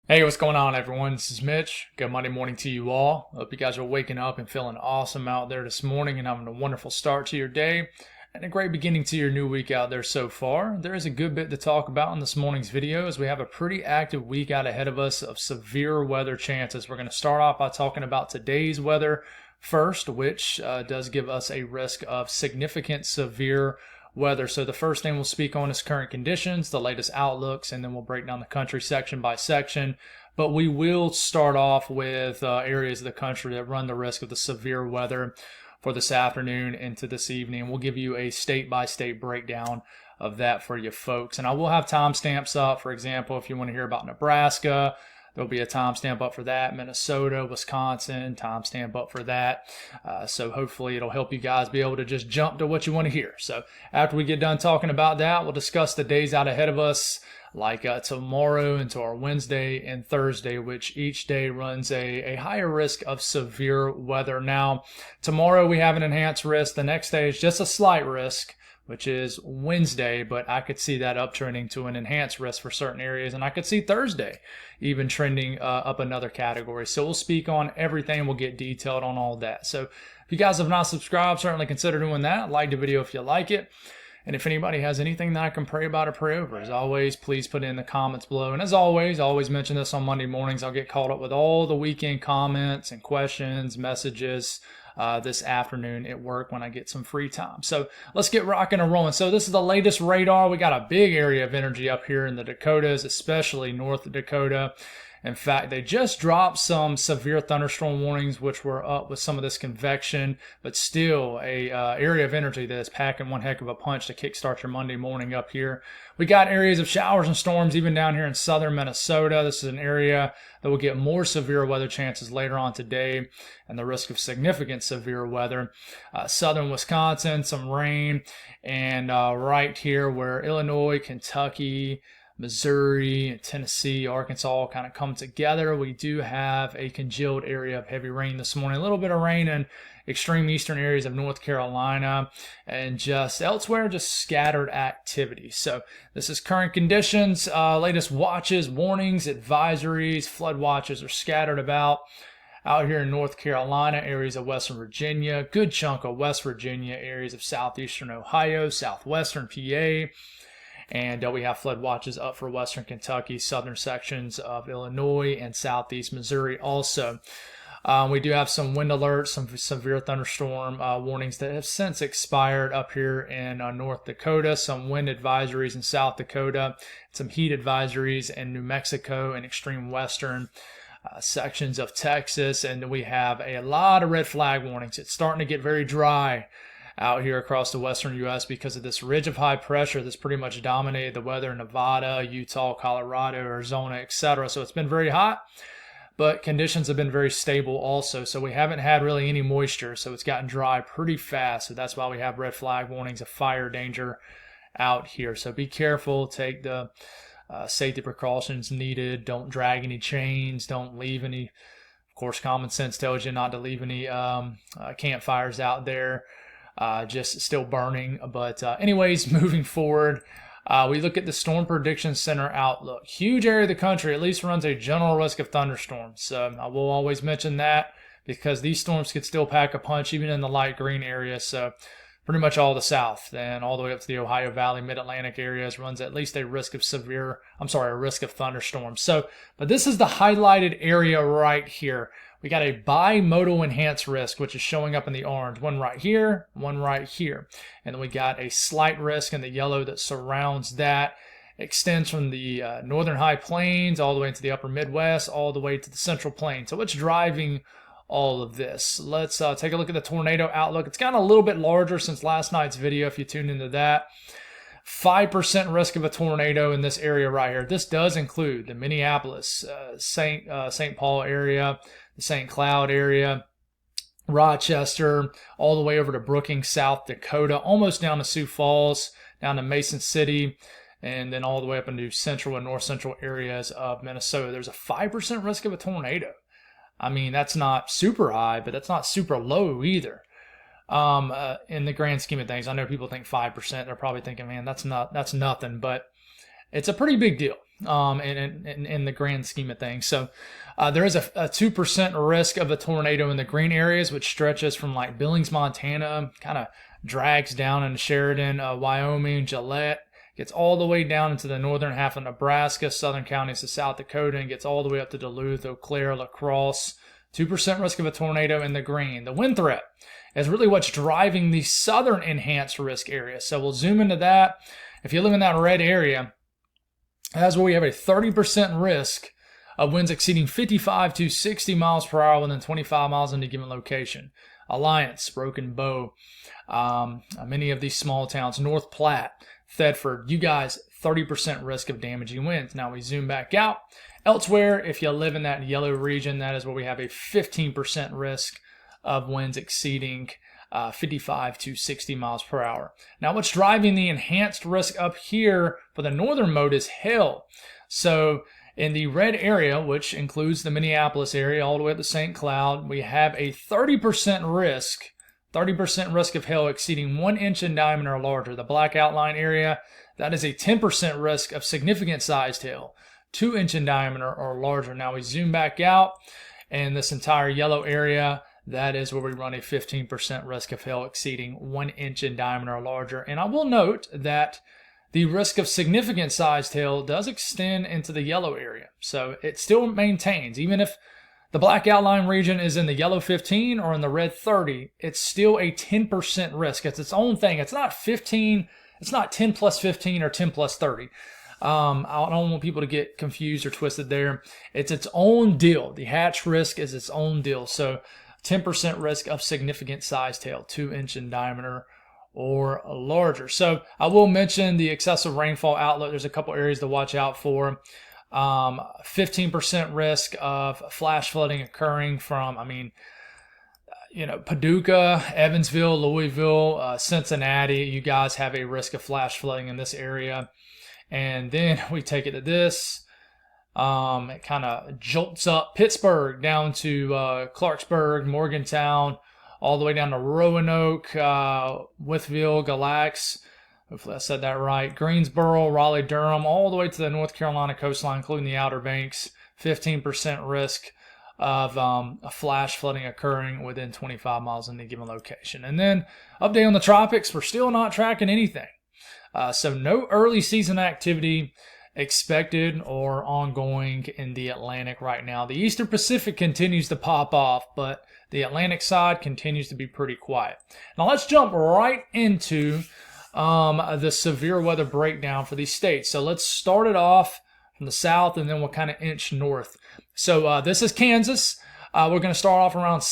Hey, what's going on, everyone? This is Mitch. Good Monday morning to you all. Hope you guys are waking up and feeling awesome out there this morning and having a wonderful start to your day and a great beginning to your new week out there so far. There is a good bit to talk about in this morning's video as we have a pretty active week out ahead of us of severe weather chances. We're going to start off by talking about today's weather first, which does give us a risk of significant severe weather. So the first thing we'll speak on is current conditions, the latest outlooks, and then we'll break down the country section by section. But we will start off with areas of the country that run the risk of the severe weather for this afternoon into this evening. We'll give you a state-by-state breakdown of that for you folks. And I will have timestamps up. For example, if you want to hear about Nebraska, there'll be a timestamp up for that. Minnesota, Wisconsin, timestamp up for that. So hopefully it'll help you guys be able to just jump to what you want to hear. So after we get done talking about that, we'll discuss the days out ahead of us, like tomorrow into our Wednesday and Thursday, which each day runs a higher risk of severe weather. Now, tomorrow we have an enhanced risk. The next day is just a slight risk, which is Wednesday, but I could see that uptrending to an enhanced risk for certain areas, and I could see Thursday even trending up another category. So we'll speak on everything. We'll get detailed on all that. So if you guys have not subscribed, certainly consider doing that. Like the video if you like it. And if anybody has anything that I can pray about or pray over, as always, please put it in the comments below. And as always, I always mention this on Monday mornings. I'll get caught up with all the weekend comments and questions, messages, this afternoon at work when I get some free time. So let's get rocking and rolling. So this is the latest radar. We got a big area of energy up here in the Dakotas, especially North Dakota. In fact, they just dropped some severe thunderstorm warnings, which were up with some of this convection, but still a area of energy that is packing one heck of a punch to kickstart your Monday morning up here. We got areas of showers and storms even down here in southern Minnesota. This is an area that will get more severe weather chances later on today and the risk of significant severe weather. Southern Wisconsin, some rain, and right here where Illinois, Kentucky, Missouri, Tennessee, Arkansas all kind of come together. We do have a congealed area of heavy rain this morning. A little bit of rain in extreme eastern areas of North Carolina and just elsewhere, just scattered activity. So this is current conditions. Latest watches, warnings, advisories, flood watches are scattered about. Out here in North Carolina, areas of Western Virginia, good chunk of West Virginia, areas of southeastern Ohio, southwestern PA. And we have flood watches up for western Kentucky, southern sections of Illinois, and southeast Missouri also. We do have some wind alerts, some severe thunderstorm warnings that have since expired up here in North Dakota, some wind advisories in South Dakota, some heat advisories in New Mexico and extreme western sections of Texas. And we have a lot of red flag warnings. It's starting to get very dry out here across the western U.S. because of this ridge of high pressure that's pretty much dominated the weather in Nevada, Utah, Colorado, Arizona, etc. So it's been very hot, but conditions have been very stable also. So we haven't had really any moisture, so it's gotten dry pretty fast. So that's why we have red flag warnings of fire danger out here. So be careful, take the safety precautions needed. Don't drag any chains, don't leave any. Of course, common sense tells you not to leave any campfires out there. Just still burning. But anyways, moving forward, we look at the Storm Prediction Center outlook. Huge area of the country at least runs a general risk of thunderstorms. So I will always mention that because these storms could still pack a punch even in the light green area. So pretty much all the south and all the way up to the Ohio Valley, Mid-Atlantic areas runs at least a risk of a risk of thunderstorms. So, but this is the highlighted area right here. We got a bimodal enhanced risk, which is showing up in the orange. One right here, one right here. And then we got a slight risk in the yellow that surrounds that. Extends from the northern high plains all the way into the upper Midwest, all the way to the central plains. So what's driving all of this? Let's take a look at the tornado outlook. It's gotten a little bit larger since last night's video if you tuned into that. 5% risk of a tornado in this area right here. This does include the Minneapolis, St. Paul area, the St. Cloud area, Rochester, all the way over to Brookings, South Dakota, almost down to Sioux Falls, down to Mason City, and then all the way up into central and north central areas of Minnesota. There's a 5% risk of a tornado. I mean, that's not super high, but that's not super low either. In the grand scheme of things, I know people think 5%. They're probably thinking, man, that's nothing. But it's a pretty big deal in the grand scheme of things. So there is a 2% risk of a tornado in the green areas, which stretches from like Billings, Montana, kind of drags down into Sheridan, Wyoming, Gillette, gets all the way down into the northern half of Nebraska, southern counties of South Dakota, and gets all the way up to Duluth, Eau Claire, La Crosse. 2% risk of a tornado in the green. The wind threat is really what's driving the southern enhanced risk area. So we'll zoom into that. If you live in that red area, that's where we have a 30% risk of winds exceeding 55 to 60 miles per hour within 25 miles in a given location. Alliance, Broken Bow, many of these small towns, North Platte, Thedford, you guys, 30% risk of damaging winds. Now we zoom back out. Elsewhere, if you live in that yellow region, that is where we have a 15% risk of winds exceeding 55 to 60 miles per hour. Now, what's driving the enhanced risk up here for the northern mode is hail. So in the red area, which includes the Minneapolis area all the way up to St. Cloud, we have a 30% risk of hail exceeding 1 inch in diameter or larger. The black outline area, that is a 10% risk of significant sized hail, 2 inch in diameter or larger. Now we zoom back out, and this entire yellow area, that is where we run a 15% risk of hail exceeding 1 inch in diameter or larger. And I will note that the risk of significant sized hail does extend into the yellow area. So it still maintains, even if the black outline region is in the yellow 15 or in the red 30, it's still a 10% risk. It's its own thing. It's not 15, it's not 10 plus 15 or 10 plus 30. I don't want people to get confused or twisted there. It's its own deal. The hatch risk is its own deal. So 10% risk of significant sized hail, 2 inch in diameter or larger. So I will mention the excessive rainfall outlook. There's a couple areas to watch out for. 15% risk of flash flooding occurring from, Paducah, Evansville, Louisville, Cincinnati. You guys have a risk of flash flooding in this area. And then we take it to this. It kind of jolts up Pittsburgh down to Clarksburg, Morgantown, all the way down to Roanoke, Wytheville, Galax. Hopefully I said that right. Greensboro, Raleigh, Durham, all the way to the North Carolina coastline, including the Outer Banks. 15% risk of a flash flooding occurring within 25 miles in any given location. And then update on the tropics, we're still not tracking anything. So no early season activity expected or ongoing in the Atlantic right now. The Eastern Pacific continues to pop off, but the Atlantic side continues to be pretty quiet. Now let's jump right into the severe weather breakdown for these states. So let's start it off from the south, and then we'll kind of inch north. So this is Kansas. We're going to start off around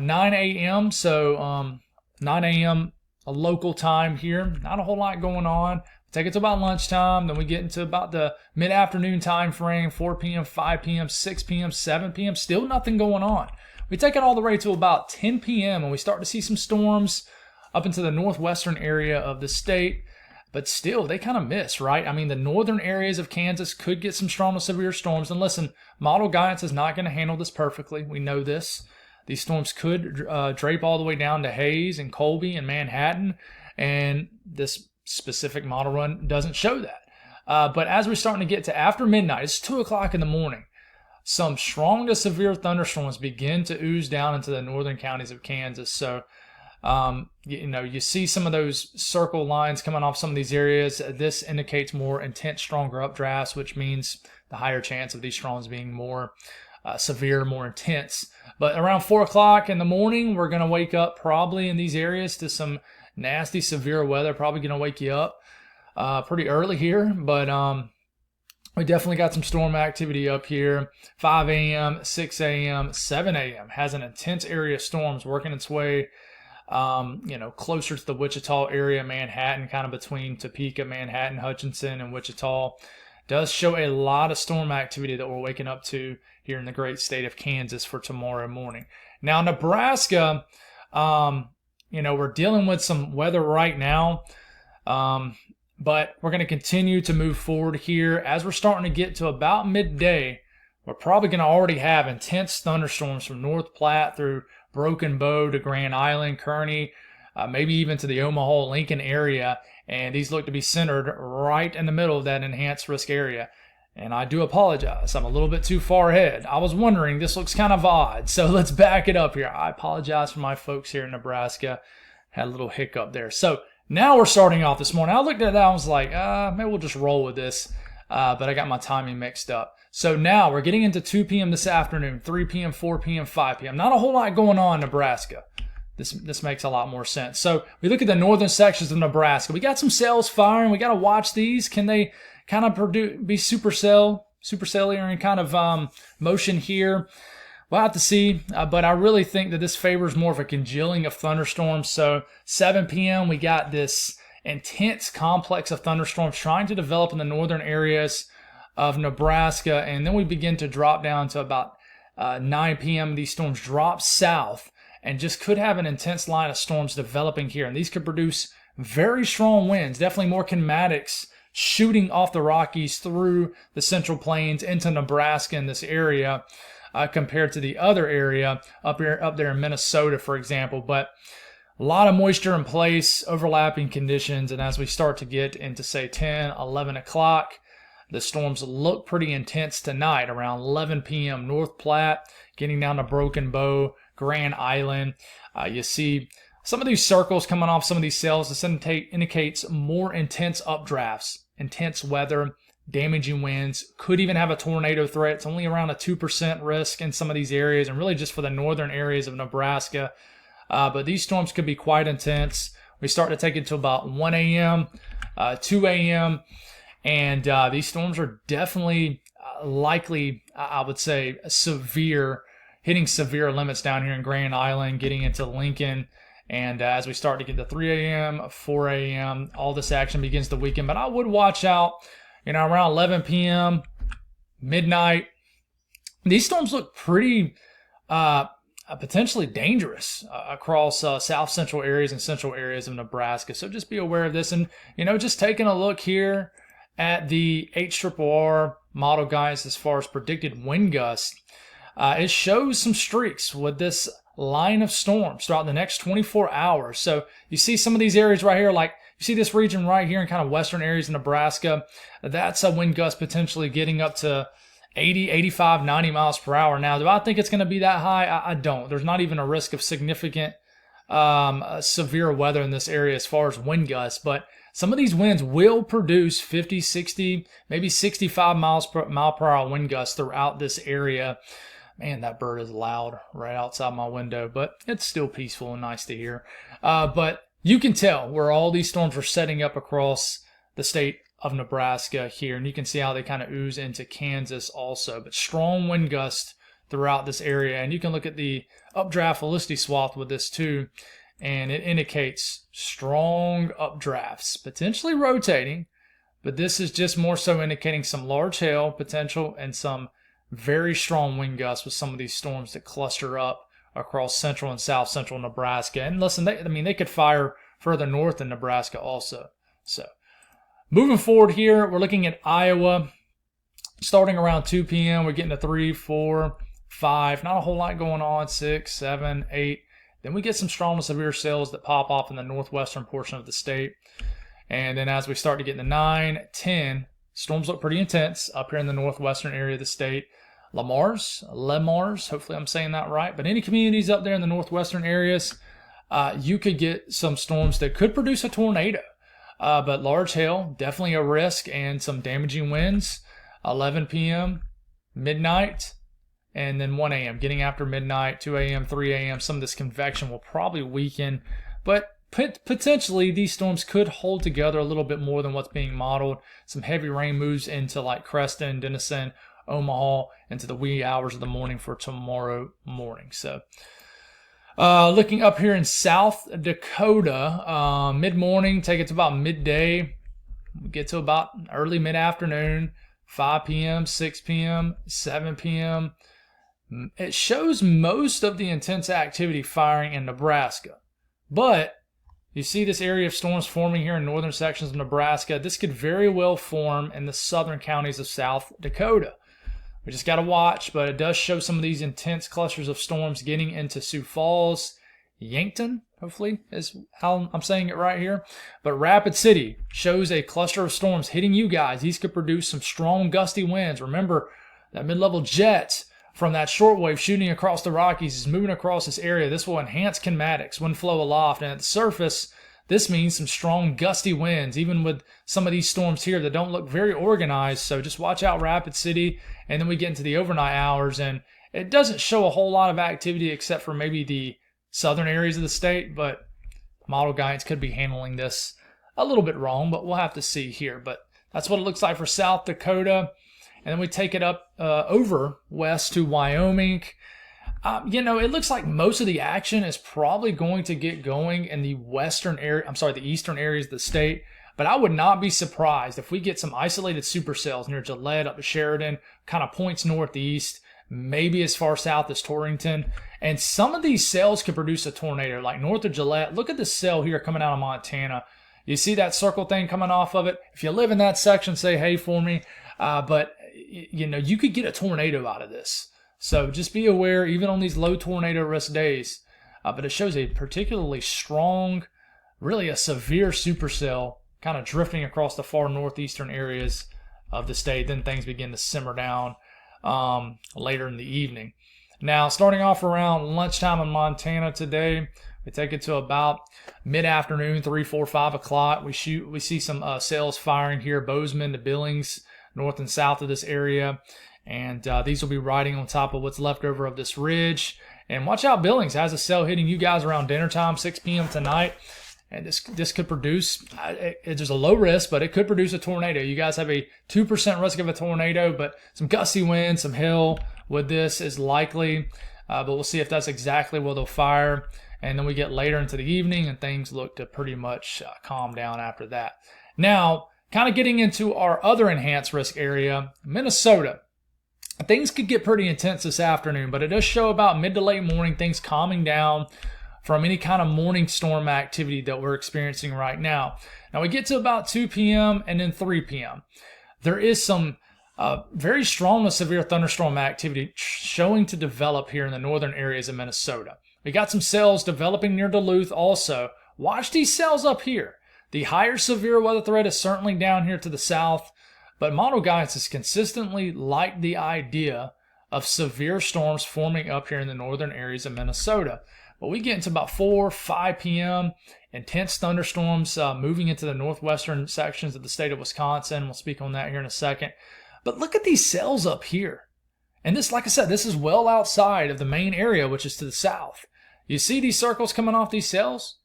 9 a.m. So 9 a.m. a local time here. Not a whole lot going on. Take it to about lunchtime. Then we get into about the mid-afternoon time frame, 4 p.m., 5 p.m., 6 p.m., 7 p.m. Still nothing going on. We take it all the way to about 10 p.m. and we start to see some storms up into the northwestern area of the state. But still, they kind of miss, right? I mean, the northern areas of Kansas could get some strong to severe storms. And listen, model guidance is not going to handle this perfectly. We know this. These storms could drape all the way down to Hayes and Colby and Manhattan. And this specific model run doesn't show that. But as we're starting to get to after midnight, it's 2 o'clock in the morning, some strong to severe thunderstorms begin to ooze down into the northern counties of Kansas. So, you see some of those circle lines coming off some of these areas. This indicates more intense, stronger updrafts, which means the higher chance of these storms being more severe, more intense. But around 4 o'clock in the morning, we're going to wake up probably in these areas to some nasty, severe weather. Probably going to wake you up pretty early here, but we definitely got some storm activity up here. 5 a.m., 6 a.m., 7 a.m. has an intense area of storms working its way closer to the Wichita area, Manhattan, kind of between Topeka, Manhattan, Hutchinson, and Wichita. Does show a lot of storm activity that we're waking up to here in the great state of Kansas for tomorrow morning. Now, Nebraska, we're dealing with some weather right now, but we're going to continue to move forward here. As we're starting to get to about midday, we're probably going to already have intense thunderstorms from North Platte through Broken Bow to Grand Island, Kearney, maybe even to the Omaha-Lincoln area. And these look to be centered right in the middle of that enhanced risk area. And I do apologize. I'm a little bit too far ahead. I was wondering, this looks kind of odd. So let's back it up here. I apologize for my folks here in Nebraska. Had a little hiccup there. So now we're starting off this morning. I looked at that. I was like, maybe we'll just roll with this. But I got my timing mixed up. So now we're getting into 2 p.m. this afternoon, 3 p.m., 4 p.m., 5 p.m. Not a whole lot going on in Nebraska. This makes a lot more sense. So we look at the northern sections of Nebraska. We got some cells firing. We got to watch these. Can they kind of be supercellular in kind of motion here? We'll have to see. But I really think that this favors more of a congealing of thunderstorms. So 7 p.m. we got this intense complex of thunderstorms trying to develop in the northern areas of Nebraska. And then we begin to drop down to about 9 p.m. These storms drop south and just could have an intense line of storms developing here. And these could produce very strong winds, definitely more kinematics shooting off the Rockies through the Central Plains into Nebraska in this area compared to the other area up there in Minnesota, for example. But a lot of moisture in place, overlapping conditions. And as we start to get into, say, 10, 11 o'clock, the storms look pretty intense tonight around 11 p.m. North Platte, getting down to Broken Bow, Grand Island. You see some of these circles coming off some of these cells. This indicates more intense updrafts, intense weather, damaging winds, could even have a tornado threat. It's only around a 2% risk in some of these areas, and really just for the northern areas of Nebraska. But these storms could be quite intense. We start to take it to about 1 a.m., 2 a.m., and these storms are definitely likely, I would say, hitting severe limits down here in Grand Island, getting into Lincoln. And as we start to get to 3 a.m., 4 a.m., all this action begins to weaken. But I would watch out, around 11 p.m., midnight. These storms look pretty potentially dangerous across south central areas and central areas of Nebraska. So just be aware of this. And, just taking a look here at the HRRR model guides as far as predicted wind gusts, it shows some streaks with this line of storms throughout the next 24 hours. So you see some of these areas right here, like you see this region right here in kind of western areas of Nebraska. That's a wind gust potentially getting up to 80, 85, 90 miles per hour. Now, do I think it's going to be that high? I don't. There's not even a risk of significant severe weather in this area as far as wind gusts, but some of these winds will produce 50, 60, maybe 65 mile per hour wind gusts throughout this area. Man, that bird is loud right outside my window, but it's still peaceful and nice to hear. But you can tell where all these storms are setting up across the state of Nebraska here, and you can see how they kind of ooze into Kansas also. But strong wind gusts throughout this area, and you can look at the updraft velocity swath with this too, and it indicates strong updrafts, potentially rotating, but this is just more so indicating some large hail potential and some very strong wind gusts with some of these storms that cluster up across central and south central Nebraska. And listen, they could fire further north in Nebraska also. So moving forward here, we're looking at Iowa. Starting around 2 p.m., we're getting to 3, 4, 5. Not a whole lot going on. 6, 7, 8. Then we get some strong to severe cells that pop off in the northwestern portion of the state. And then as we start to get to 9, 10, storms look pretty intense up here in the northwestern area of the state. Lemars, hopefully I'm saying that right. But any communities up there in the northwestern areas, you could get some storms that could produce a tornado. But large hail, definitely a risk, and some damaging winds. 11 p.m., midnight, and then 1 a.m. Getting after midnight, 2 a.m., 3 a.m. Some of this convection will probably weaken. But potentially these storms could hold together a little bit more than what's being modeled. Some heavy rain moves into like Creston, Denison, Omaha into the wee hours of the morning for tomorrow morning. So looking up here in South Dakota, mid-morning, take it to about midday. We get to about early mid-afternoon, 5 p.m., 6 p.m., 7 p.m. It shows most of the intense activity firing in Nebraska. But you see this area of storms forming here in northern sections of Nebraska. This could very well form in the southern counties of South Dakota. We just got to watch, but it does show some of these intense clusters of storms getting into Sioux Falls, Yankton, hopefully is how I'm saying it right here. But Rapid City shows a cluster of storms hitting you guys. These could produce some strong gusty winds. Remember, that mid-level jet from that shortwave shooting across the Rockies is moving across this area. This will enhance kinematics, wind flow aloft, and at the surface, this means some strong gusty winds, even with some of these storms here that don't look very organized. So just watch out Rapid City, and then we get into the overnight hours, and it doesn't show a whole lot of activity except for maybe the southern areas of the state, but model guidance could be handling this a little bit wrong, but we'll have to see here. But that's what it looks like for South Dakota. And then we take it up over west to Wyoming. It looks like most of the action is probably going to get going in the the eastern areas of the state. But I would not be surprised if we get some isolated supercells near Gillette up to Sheridan, kind of points northeast, maybe as far south as Torrington. And some of these cells could produce a tornado, like north of Gillette. Look at this cell here coming out of Montana. You see that circle thing coming off of it? If you live in that section, say hey for me. But you could get a tornado out of this. So just be aware, even on these low tornado risk days. But it shows a particularly strong, really a severe supercell kind of drifting across the far northeastern areas of the state. Then things begin to simmer down later in the evening. Now, starting off around lunchtime in Montana today, we take it to about mid-afternoon, 3, 4, 5 o'clock. We see some cells firing here, Bozeman to Billings, north and south of this area. And these will be riding on top of what's left over of this ridge. And watch out, Billings has a cell hitting you guys around dinner time, 6 p.m. tonight. And this could produce, there's a low risk, but it could produce a tornado. You guys have a 2% risk of a tornado, but some gusty winds, some hail with this is likely. But we'll see if that's exactly where they'll fire. And then we get later into the evening, and things look to pretty much calm down after that. Now, kind of getting into our other enhanced risk area, Minnesota. Things could get pretty intense this afternoon, but it does show about mid to late morning, things calming down from any kind of morning storm activity that we're experiencing right now. Now we get to about 2 p.m. and then 3 p.m. There is some very strong to severe thunderstorm activity showing to develop here in the northern areas of Minnesota. We got some cells developing near Duluth also. Watch these cells up here. The higher severe weather threat is certainly down here to the south, but model guidance has consistently liked the idea of severe storms forming up here in the northern areas of Minnesota. But we get into about 4, 5 p.m., intense thunderstorms moving into the northwestern sections of the state of Wisconsin. We'll speak on that here in a second. But look at these cells up here. And this, like I said, this is well outside of the main area, which is to the south. You see these circles coming off these cells?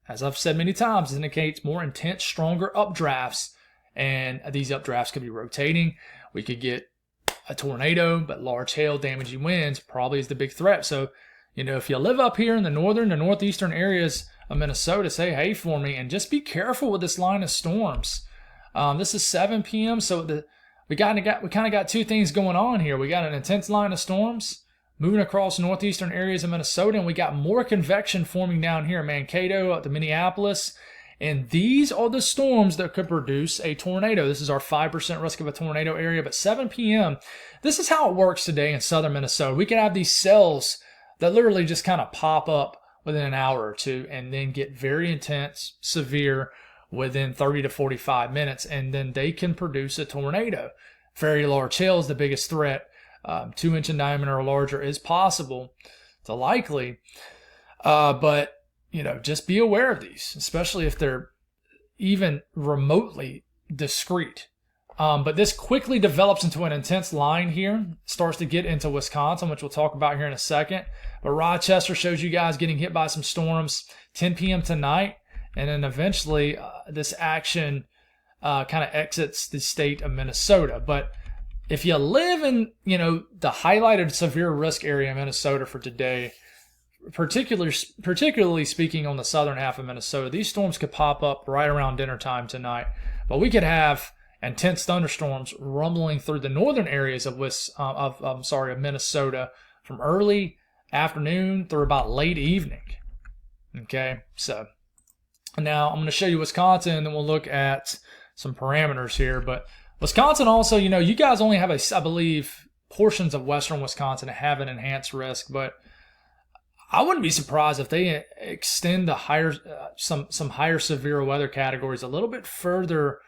As I've said many times, it indicates more intense, stronger updrafts. And these updrafts could be rotating. We could get a tornado, but large hail, damaging winds probably is the big threat. So, if you live up here in the northern to northeastern areas of Minnesota, say hey for me, and just be careful with this line of storms. This is 7 p.m., so we kind of got two things going on here. We got an intense line of storms moving across northeastern areas of Minnesota, and we got more convection forming down here in Mankato up to Minneapolis. And these are the storms that could produce a tornado. This is our 5% risk of a tornado area, but 7 p.m., this is how it works today in southern Minnesota. We can have these cells that literally just kind of pop up within an hour or two and then get very intense, severe within 30 to 45 minutes, and then they can produce a tornado. Very large hail is the biggest threat. 2-inch in diameter or larger is possible. It's likely. But, just be aware of these, especially if they're even remotely discrete. But this quickly develops into an intense line here, starts to get into Wisconsin, which we'll talk about here in a second. But Rochester shows you guys getting hit by some storms 10 p.m. tonight. And then eventually this action kind of exits the state of Minnesota. But if you live in, the highlighted severe risk area of Minnesota for today, particularly speaking on the southern half of Minnesota, these storms could pop up right around dinner time tonight. But we could have intense thunderstorms rumbling through the northern areas of Minnesota from early afternoon through about late evening. Okay, so now I'm going to show you Wisconsin, and then we'll look at some parameters here. But Wisconsin also, you guys only have I believe, portions of western Wisconsin that have an enhanced risk, but I wouldn't be surprised if they extend the higher some higher severe weather categories a little bit further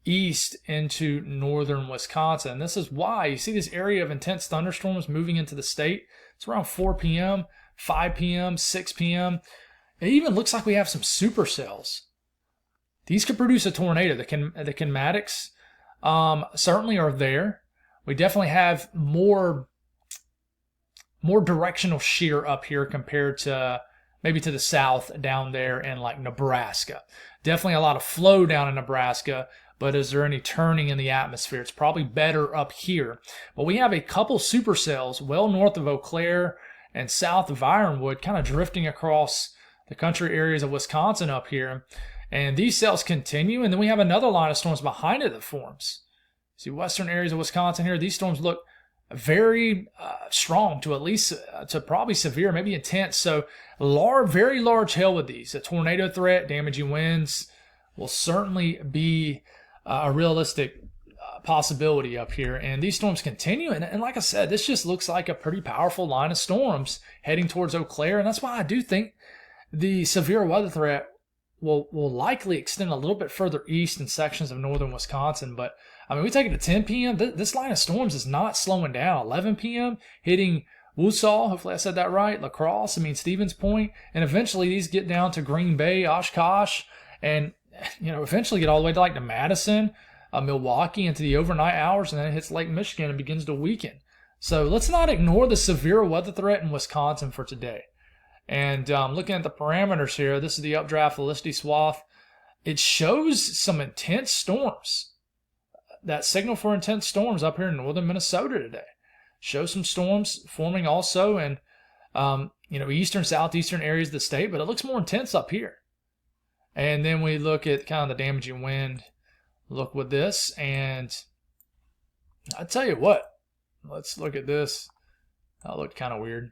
east into northern Wisconsin. This is why you see this area of intense thunderstorms moving into the state. It's around 4 p.m., 5 p.m., 6 p.m. It even looks like we have some supercells. These could produce a tornado. The kinematics certainly are there. We definitely have more directional shear up here compared to maybe to the south down there in like Nebraska. Definitely a lot of flow down in Nebraska, but is there any turning in the atmosphere? It's probably better up here. But we have a couple supercells well north of Eau Claire and south of Ironwood, kind of drifting across the country areas of Wisconsin up here. And these cells continue, and then we have another line of storms behind it that forms. See, western areas of Wisconsin here, these storms look very strong to at least to probably severe, maybe intense. So very large hail with these. A tornado threat, damaging winds will certainly be a realistic possibility up here. And these storms continue. And like I said, this just looks like a pretty powerful line of storms heading towards Eau Claire. And that's why I do think the severe weather threat will likely extend a little bit further east in sections of northern Wisconsin. But I mean, we take it to 10 p.m. This line of storms is not slowing down. 11 p.m. hitting Woosall, hopefully I said that right, La Crosse, Stevens Point, and eventually these get down to Green Bay, Oshkosh, and eventually get all the way to like to Madison, Milwaukee into the overnight hours, and then it hits Lake Michigan and begins to weaken. So let's not ignore the severe weather threat in Wisconsin for today. And looking at the parameters here, this is the updraft velocity swath. It shows some intense storms. That signal for intense storms up here in northern Minnesota today. Shows some storms forming also in eastern, southeastern areas of the state, but it looks more intense up here. And then we look at kind of the damaging wind. Look with this, and I tell you what, let's look at this. That looked kind of weird.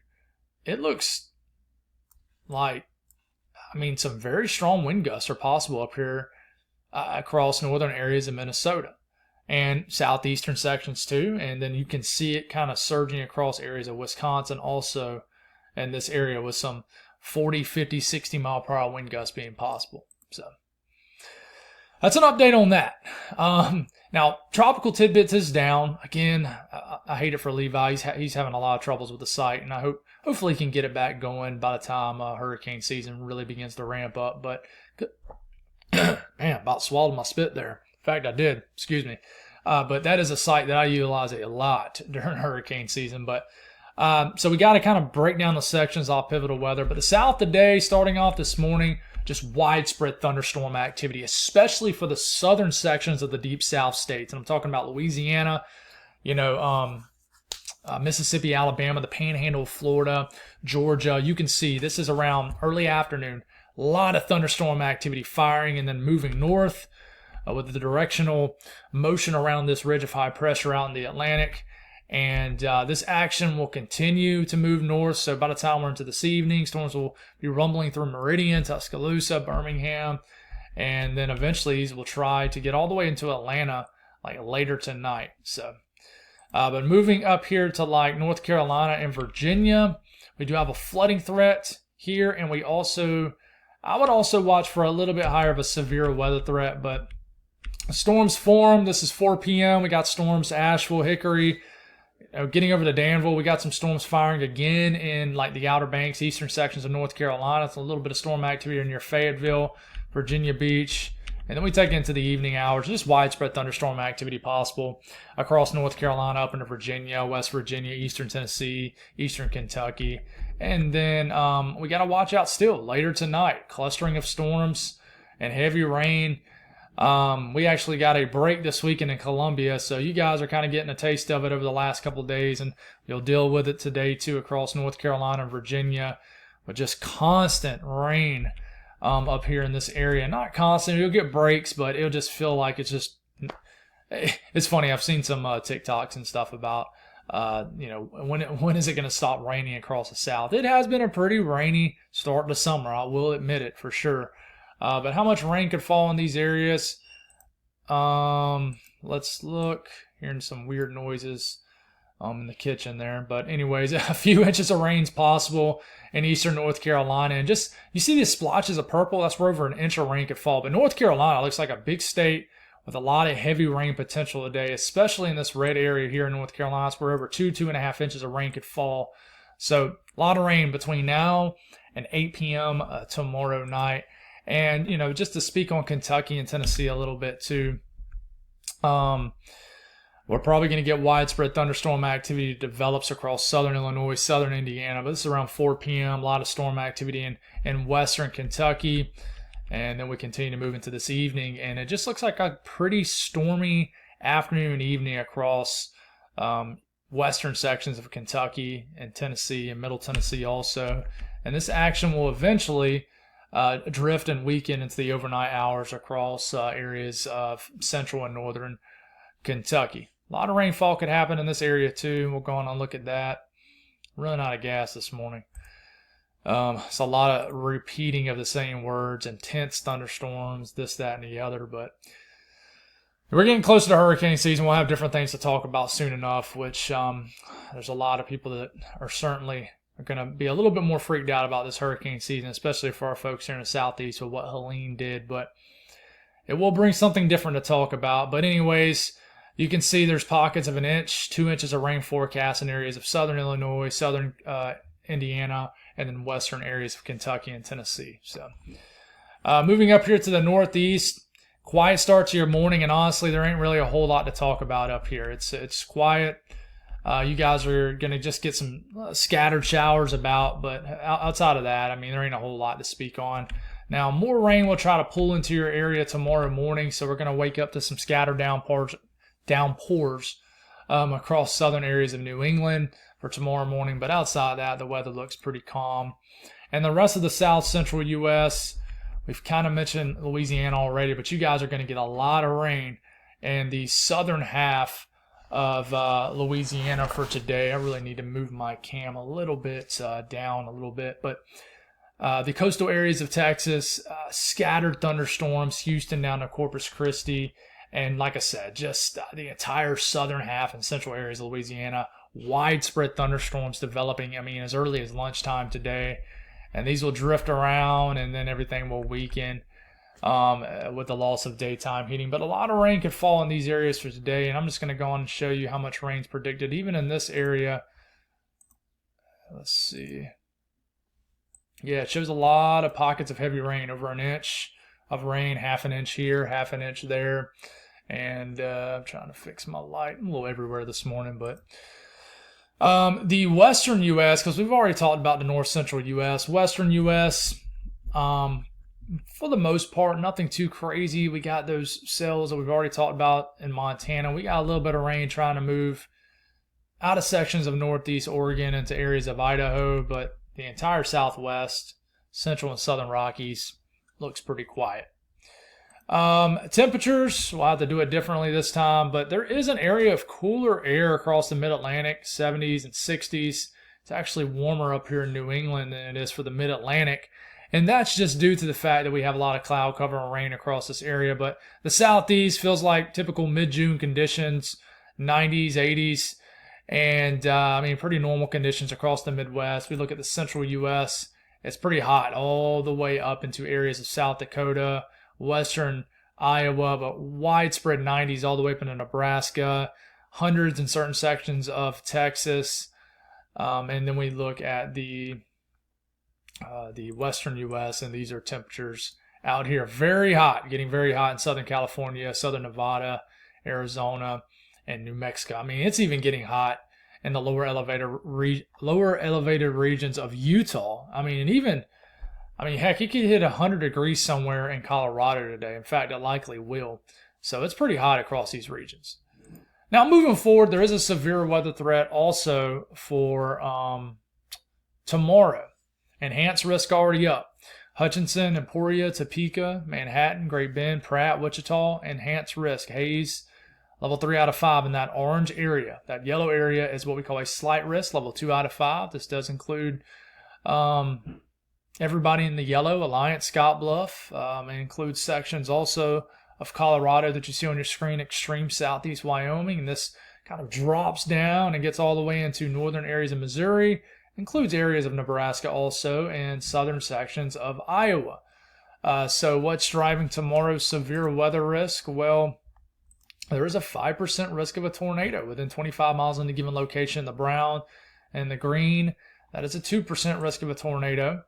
It looks like, some very strong wind gusts are possible up here across northern areas of Minnesota and southeastern sections too. And then you can see it kind of surging across areas of Wisconsin also in this area with some 40, 50, 60 mile per hour wind gusts being possible. So that's an update on that. Now, Tropical Tidbits is down. Again, I hate it for Levi. He's having a lot of troubles with the site, and hopefully he can get it back going by the time hurricane season really begins to ramp up. But, man, about swallowed my spit there. In fact, I did. Excuse me. But that is a site that I utilize a lot during hurricane season. But so we got to kind of break down the sections off pivotal weather. But the South today, starting off this morning, just widespread thunderstorm activity, especially for the southern sections of the deep South states. And I'm talking about Louisiana, Mississippi, Alabama, the Panhandle of Florida, Georgia. You can see this is around early afternoon. A lot of thunderstorm activity firing and then moving north with the directional motion around this ridge of high pressure out in the Atlantic. And this action will continue to move north. So by the time we're into this evening, storms will be rumbling through Meridian, Tuscaloosa, Birmingham. And then eventually these will try to get all the way into Atlanta like later tonight. So, but moving up here to like North Carolina and Virginia, we do have a flooding threat here. And I would also watch for a little bit higher of a severe weather threat. But storms form. This is 4 p.m. We got storms Asheville, Hickory. Getting over to Danville, we got some storms firing again in like the Outer Banks, eastern sections of North Carolina. It's a little bit of storm activity near Fayetteville, Virginia Beach. And then we take into the evening hours, just widespread thunderstorm activity possible across North Carolina, up into Virginia, West Virginia, eastern Tennessee, eastern Kentucky. And then we got to watch out still later tonight, clustering of storms and heavy rain. We actually got a break this weekend in Columbia, so you guys are kind of getting a taste of it over the last couple of days, and you'll deal with it today too across North Carolina and Virginia with just constant rain up here in this area. Not constant, you'll get breaks, but it'll just feel like it's funny. I've seen some TikToks and stuff about when is it going to stop raining across the South? It has been a pretty rainy start to summer, I will admit it for sure. But how much rain could fall in these areas? Let's look. Hearing some weird noises in the kitchen there. But anyways, a few inches of rain's possible in eastern North Carolina. And just, you see these splotches of purple, that's where over an inch of rain could fall. But North Carolina looks like a big state with a lot of heavy rain potential today, especially in this red area here in North Carolina. It's where over 2.5 inches of rain could fall. So a lot of rain between now and 8 p.m. Tomorrow night. And, you know, just to speak on Kentucky and Tennessee a little bit too, we're probably going to get widespread thunderstorm activity that develops across southern Illinois, southern Indiana. But this is around 4 p.m. A lot of storm activity in western Kentucky. And then we continue to move into this evening. And it just looks like a pretty stormy afternoon and evening across western sections of Kentucky and Tennessee and Middle Tennessee also. And this action will eventually drift and weaken into the overnight hours across areas of central and northern Kentucky. A lot of rainfall could happen in this area too. We'll go on and look at that. Running out of gas this morning. It's a lot of repeating of the same words, intense thunderstorms, this, that, and the other. But we're getting closer to hurricane season. We'll have different things to talk about soon enough, which there's a lot of people that are certainly going to be a little bit more freaked out about this hurricane season, especially for our folks here in the southeast with what Helene did. But it will bring something different to talk about. But anyways, you can see there's pockets of 1 inch, 2 inches of rain forecast in areas of southern Illinois, southern Indiana, and then western areas of Kentucky and Tennessee. So moving up here to the northeast, quiet start to your morning, and honestly, there ain't really a whole lot to talk about up here. It's quiet. You guys are going to just get some scattered showers about, but outside of that, I mean, there ain't a whole lot to speak on. Now, more rain will try to pull into your area tomorrow morning, so we're going to wake up to some scattered downpours across southern areas of New England for tomorrow morning. But outside of that, the weather looks pretty calm. And the rest of the south central U.S., we've kind of mentioned Louisiana already, but you guys are going to get a lot of rain in the southern half of Louisiana for today. I really need to move my cam a little bit down a little bit. But the coastal areas of Texas, scattered thunderstorms, Houston down to Corpus Christi. And like I said, just the entire southern half and central areas of Louisiana, widespread thunderstorms developing, I mean, as early as lunchtime today. And these will drift around, and then everything will weaken with the loss of daytime heating. But a lot of rain could fall in these areas for today, and I'm just going to go on and show you how much rain's predicted. Even in this area, let's see. Yeah, it shows a lot of pockets of heavy rain, over 1 inch of rain, 1/2 inch here, 1/2 inch there. And I'm trying to fix my light. I'm a little everywhere this morning, but the western U.S., because we've already talked about the north central U.S., western U.S., for the most part, nothing too crazy. We got those cells that we've already talked about in Montana. We got a little bit of rain trying to move out of sections of northeast Oregon into areas of Idaho, but the entire southwest, central and southern Rockies looks pretty quiet. Temperatures, we'll have to do it differently this time, but there is an area of cooler air across the mid-Atlantic, 70s and 60s. It's actually warmer up here in New England than it is for the mid-Atlantic, and that's just due to the fact that we have a lot of cloud cover and rain across this area. But the southeast feels like typical mid-June conditions, 90s, 80s, and I mean, pretty normal conditions across the Midwest. We look at the central U.S., it's pretty hot all the way up into areas of South Dakota, western Iowa, but widespread 90s all the way up into Nebraska, hundreds in certain sections of Texas. And then we look at the western U.S., and these are temperatures out here. Very hot, getting very hot in Southern California, Southern Nevada, Arizona, and New Mexico. I mean, it's even getting hot in the lower elevated regions of Utah. I mean, heck, it could hit 100 degrees somewhere in Colorado today. In fact, it likely will. So it's pretty hot across these regions. Now, moving forward, there is a severe weather threat also for tomorrow. Enhanced risk already up. Hutchinson, Emporia, Topeka, Manhattan, Great Bend, Pratt, Wichita, enhanced risk. Haze, level 3 out of 5 in that orange area. That yellow area is what we call a slight risk, level 2 out of 5. This does include everybody in the yellow, Alliance, Scott Bluff. It includes sections also of Colorado that you see on your screen, extreme southeast Wyoming. And this kind of drops down and gets all the way into northern areas of Missouri, includes areas of Nebraska also, and southern sections of Iowa. So what's driving tomorrow's severe weather risk? Well, there is a 5% risk of a tornado within 25 miles in a given location. The brown and the green, that is a 2% risk of a tornado.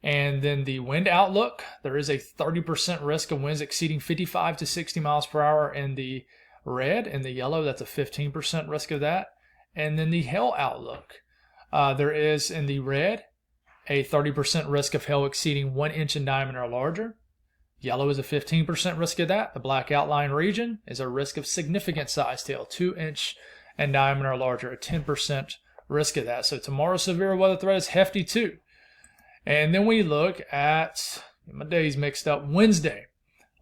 And then the wind outlook, there is a 30% risk of winds exceeding 55 to 60 miles per hour in the red. And the yellow, that's a 15% risk of that. And then the hail outlook, there is in the red a 30% risk of hail exceeding 1 inch in diameter or larger. Yellow is a 15% risk of that. The black outline region is a risk of significant sized hail, 2 inch in diameter or larger, a 10% risk of that. So tomorrow's severe weather threat is hefty too. And then we look at, my days mixed up, Wednesday.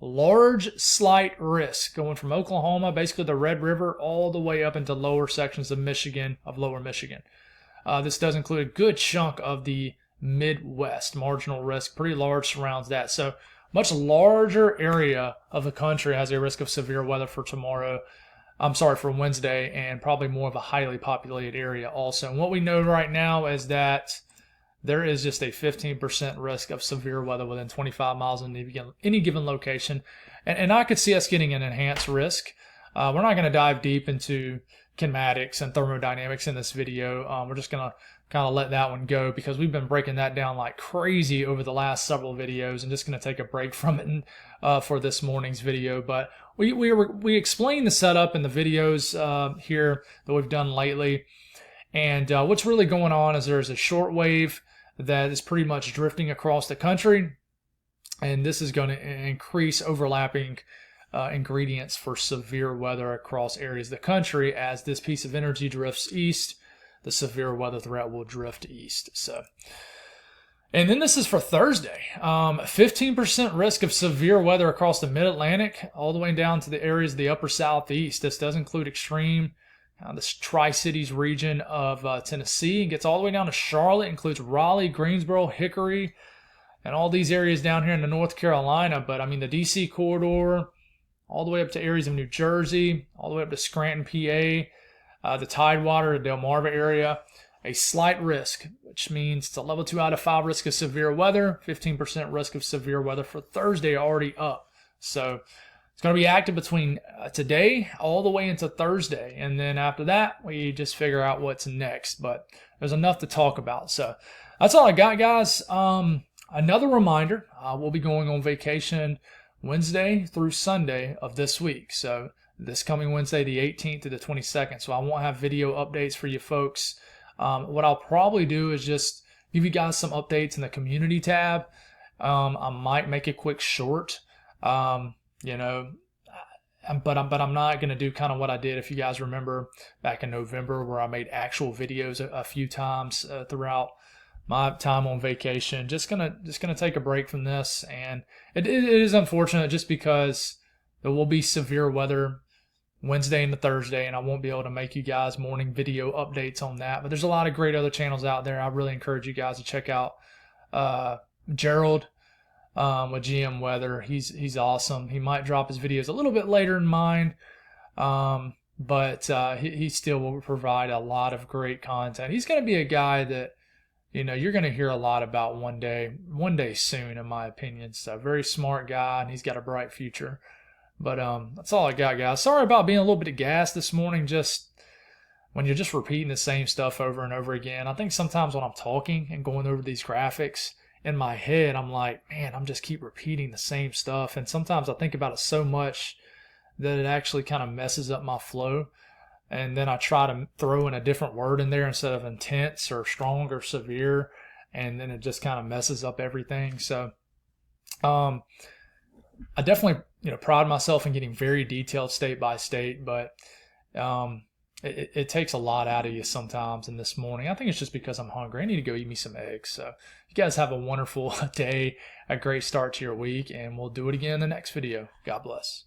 Large slight risk going from Oklahoma, basically the Red River, all the way up into lower sections of Michigan, of lower Michigan. This does include a good chunk of the Midwest. Marginal risk, pretty large, surrounds that. So much larger area of the country has a risk of severe weather for for Wednesday, and probably more of a highly populated area also. And what we know right now is that there is just a 15% risk of severe weather within 25 miles in any given location. And I could see us getting an enhanced risk. We're not going to dive deep into kinematics and thermodynamics in this video. We're just going to kind of let that one go because we've been breaking that down like crazy over the last several videos, and just going to take a break from it for this morning's video. But we explained the setup in the videos here that we've done lately. And what's really going on is there's a short wave that is pretty much drifting across the country, and this is going to increase overlapping ingredients for severe weather across areas of the country. As this piece of energy drifts east, the severe weather threat will drift east. So, and then this is for Thursday. 15% risk of severe weather across the mid-Atlantic, all the way down to the areas of the upper southeast. This does include extreme this Tri-Cities region of Tennessee, and gets all the way down to Charlotte, includes Raleigh, Greensboro, Hickory, and all these areas down here in the North Carolina. But I mean the DC corridor, all the way up to areas of New Jersey, all the way up to Scranton, PA, the Tidewater, Delmarva area. A slight risk, which means it's a level 2 out of 5 risk of severe weather, 15% risk of severe weather for Thursday already up. So it's going to be active between today all the way into Thursday. And then after that, we just figure out what's next. But there's enough to talk about. So that's all I got, guys. Another reminder, we'll be going on vacation Wednesday through Sunday of this week. So this coming Wednesday, the 18th to the 22nd. So I won't have video updates for you folks. What I'll probably do is just give you guys some updates in the community tab. I might make a quick short. But I'm not going to do kind of what I did, if you guys remember, back in November, where I made actual videos a few times throughout my time on vacation. Just gonna take a break from this, and it is unfortunate just because there will be severe weather Wednesday and Thursday, and I won't be able to make you guys morning video updates on that. But there's a lot of great other channels out there. I really encourage you guys to check out Gerald with GM Weather. He's awesome. He might drop his videos a little bit later than mine, but he still will provide a lot of great content. He's going to be a guy that you're going to hear a lot about one day soon, in my opinion. So very smart guy, and he's got a bright future. But that's all I got, guys. Sorry about being a little bit gassed this morning. Just when you're just repeating the same stuff over and over again. I think sometimes when I'm talking and going over these graphics, in my head, I'm like, man, I'm just keep repeating the same stuff. And sometimes I think about it so much that it actually kind of messes up my flow. And then I try to throw in a different word in there instead of intense or strong or severe. And then it just kind of messes up everything. So I definitely, pride myself in getting very detailed state by state, but it takes a lot out of you sometimes. And this morning, I think it's just because I'm hungry. I need to go eat me some eggs. So you guys have a wonderful day, a great start to your week, and we'll do it again in the next video. God bless.